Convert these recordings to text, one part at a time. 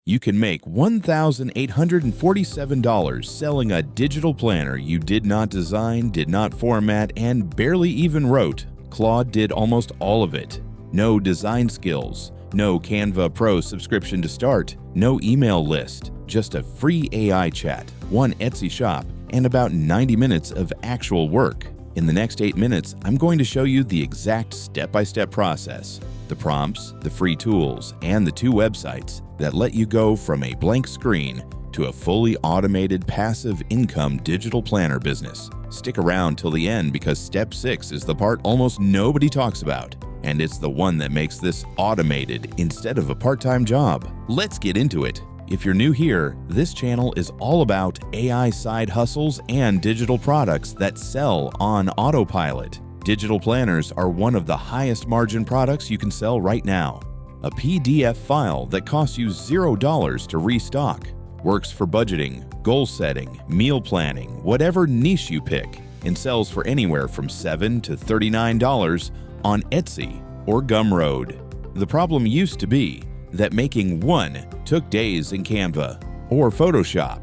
You can make $1,847 selling a digital planner you did not design, did not format, and barely even wrote. Claude did almost all of it. No design skills, no Canva Pro subscription to start, no email list, just a free AI chat, one Etsy shop, and about 90 minutes of actual work. In the next 8 minutes, I'm going to show you the exact step-by-step process, the prompts, the free tools, and the 2 websites that let you go from a blank screen to a fully automated passive income digital planner business. Stick around till the end because step 6 is the part almost nobody talks about, and it's the one that makes this automated instead of a part-time job. Let's get into it. If you're new here, this channel is all about AI side hustles and digital products that sell on autopilot. Digital planners are one of the highest margin products you can sell right now. A PDF file that costs you $0 to restock. Works for budgeting, goal setting, meal planning, whatever niche you pick, and sells for anywhere from $7 to $39 on Etsy or Gumroad. The problem used to be that making one took days in Canva or Photoshop.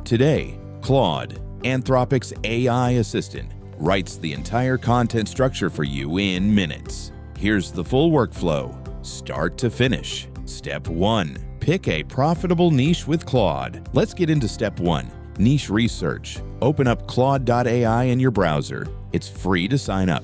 Today, Claude, Anthropic's AI assistant, writes the entire content structure for you in minutes. Here's the full workflow, start to finish. Step 1. Pick a profitable niche with Claude. Let's get into step 1, niche research. Open up Claude AI in your browser. It's free to sign up.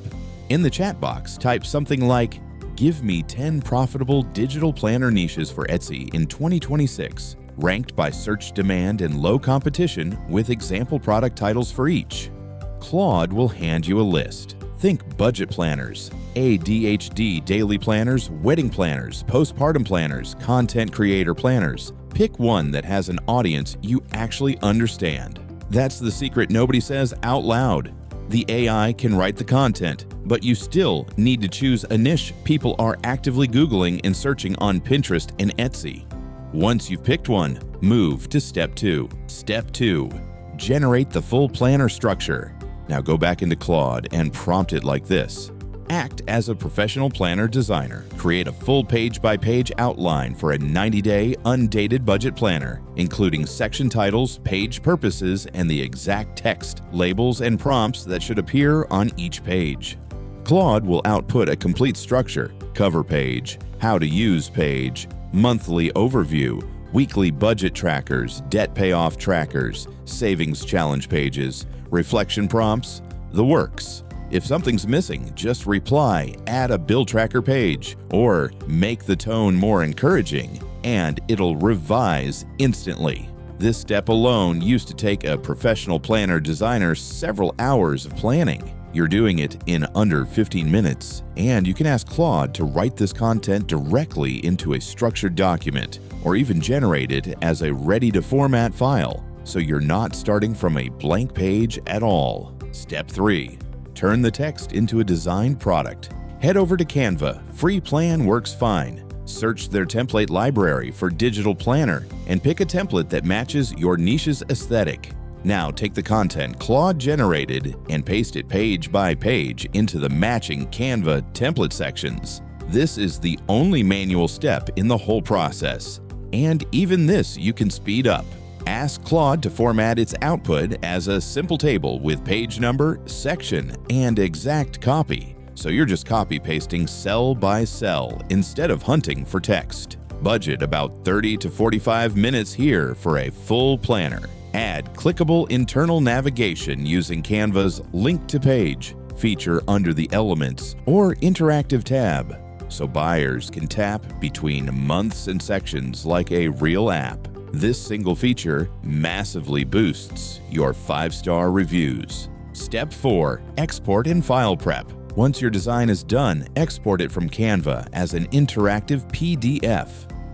In the chat box, type something like, "Give me 10 profitable digital planner niches for Etsy in 2026, ranked by search demand and low competition with example product titles for each." Claude will hand you a list. Think budget planners, ADHD daily planners, wedding planners, postpartum planners, content creator planners. Pick one that has an audience you actually understand. That's the secret nobody says out loud. The AI can write the content, but you still need to choose a niche people are actively Googling and searching on Pinterest and Etsy. Once you've picked one, move to step 2. Step 2. Generate the full planner structure. Now go back into Claude and prompt it like this. Act as a professional planner designer. Create a full page-by-page outline for a 90-day, undated budget planner, including section titles, page purposes, and the exact text, labels, and prompts that should appear on each page. Claude will output a complete structure, cover page, how to use page, monthly overview, weekly budget trackers, debt payoff trackers, savings challenge pages, reflection prompts, the works. If something's missing, just reply, add a bill tracker page, or make the tone more encouraging, and it'll revise instantly. This step alone used to take a professional planner designer several hours of planning. You're doing it in under 15 minutes, and you can ask Claude to write this content directly into a structured document, or even generate it as a ready-to-format file, so you're not starting from a blank page at all. Step 3. Turn the text into a designed product. Head over to Canva. Free plan works fine. Search their template library for digital planner and pick a template that matches your niche's aesthetic. Now take the content Claude generated and paste it page by page into the matching Canva template sections. This is the only manual step in the whole process. And even this you can speed up. Ask Claude to format its output as a simple table with page number, section, and exact copy. So you're just copy-pasting cell by cell instead of hunting for text. Budget about 30 to 45 minutes here for a full planner. Add clickable internal navigation using Canva's Link to Page feature under the Elements or Interactive tab, so buyers can tap between months and sections like a real app. This single feature massively boosts your 5-star reviews. Step 4. Export and file prep. Once your design is done, export it from Canva as an interactive PDF.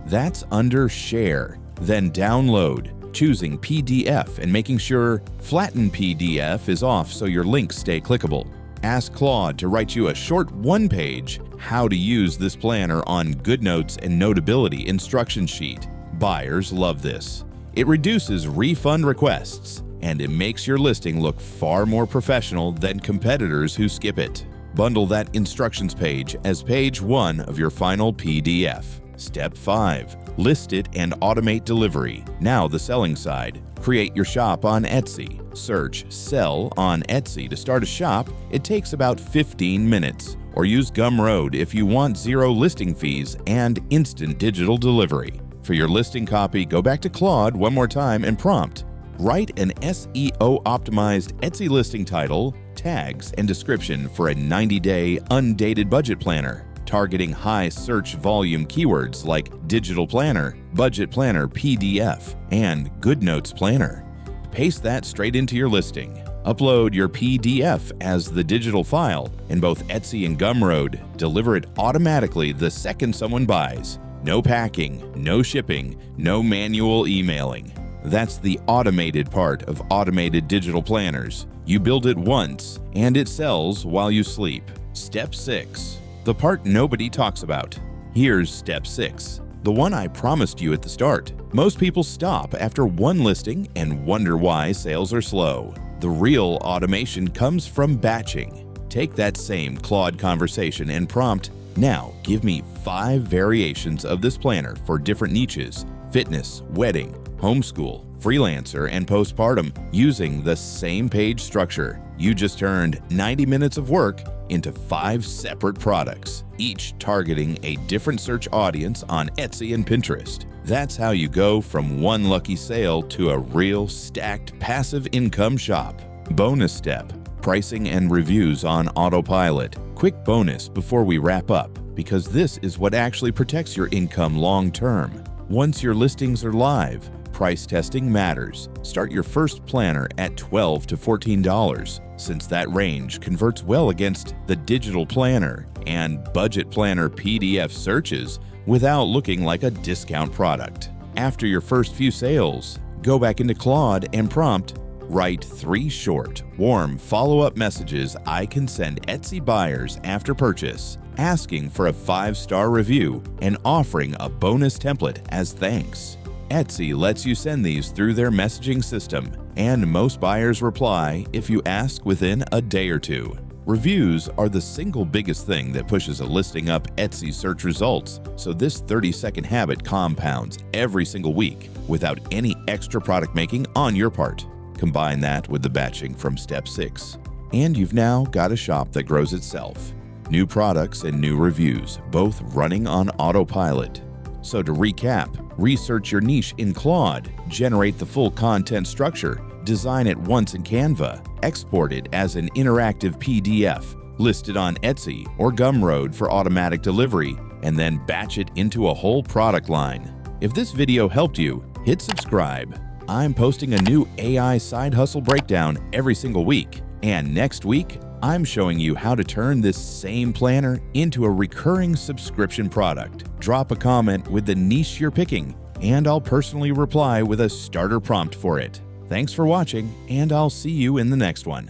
That's under Share. Then Download, choosing PDF and making sure Flatten PDF is off so your links stay clickable. Ask Claude to write you a short one-page how to use this planner on GoodNotes and Notability instruction sheet. Buyers love this. It reduces refund requests, and it makes your listing look far more professional than competitors who skip it. Bundle that instructions page as page 1 of your final PDF. Step 5. List it and automate delivery. Now the selling side. Create your shop on Etsy. Search "Sell" on Etsy to start a shop. It takes about 15 minutes. Or use Gumroad if you want 0 listing fees and instant digital delivery. For your listing copy, go back to Claude one more time and prompt. Write an SEO-optimized Etsy listing title, tags, and description for a 90-day undated budget planner, targeting high search volume keywords like digital planner, budget planner PDF, and good notes planner. Paste that straight into your listing. Upload your PDF as the digital file in both Etsy and Gumroad. Deliver it automatically the second someone buys. No packing, no shipping, no manual emailing. That's the automated part of automated digital planners. You build it once, and it sells while you sleep. Step 6. The part nobody talks about. Here's Step 6. The one I promised you at the start. Most people stop after one listing and wonder why sales are slow. The real automation comes from batching. Take that same Claude conversation and prompt, "Now give me 5 variations of this planner for different niches: fitness, wedding, homeschool, freelancer, and postpartum," using the same page structure. You just turned 90 minutes of work into 5 separate products, each targeting a different search audience on Etsy and Pinterest. That's how you go from one lucky sale to a real stacked passive income shop. Bonus step: pricing and reviews on autopilot. Quick bonus before we wrap up, because this is what actually protects your income long term. Once your listings are live, price testing matters. Start your first planner at $12 to $14, since that range converts well against the digital planner and budget planner PDF searches without looking like a discount product. After your first few sales, go back into Claude and prompt, "Write 3 short, warm follow-up messages I can send Etsy buyers after purchase, asking for a 5-star review and offering a bonus template as thanks." Etsy lets you send these through their messaging system, and most buyers reply if you ask within a day or 2. Reviews are the single biggest thing that pushes a listing up Etsy search results, so this 30-second habit compounds every single week without any extra product making on your part. Combine that with the batching from Step 6, and you've now got a shop that grows itself. New products and new reviews, both running on autopilot. So to recap, research your niche in Claude, generate the full content structure, design it once in Canva, export it as an interactive PDF, list it on Etsy or Gumroad for automatic delivery, and then batch it into a whole product line. If this video helped you, hit subscribe. I'm posting a new AI side hustle breakdown every single week, and next week, I'm showing you how to turn this same planner into a recurring subscription product. Drop a comment with the niche you're picking, and I'll personally reply with a starter prompt for it. Thanks for watching, and I'll see you in the next one.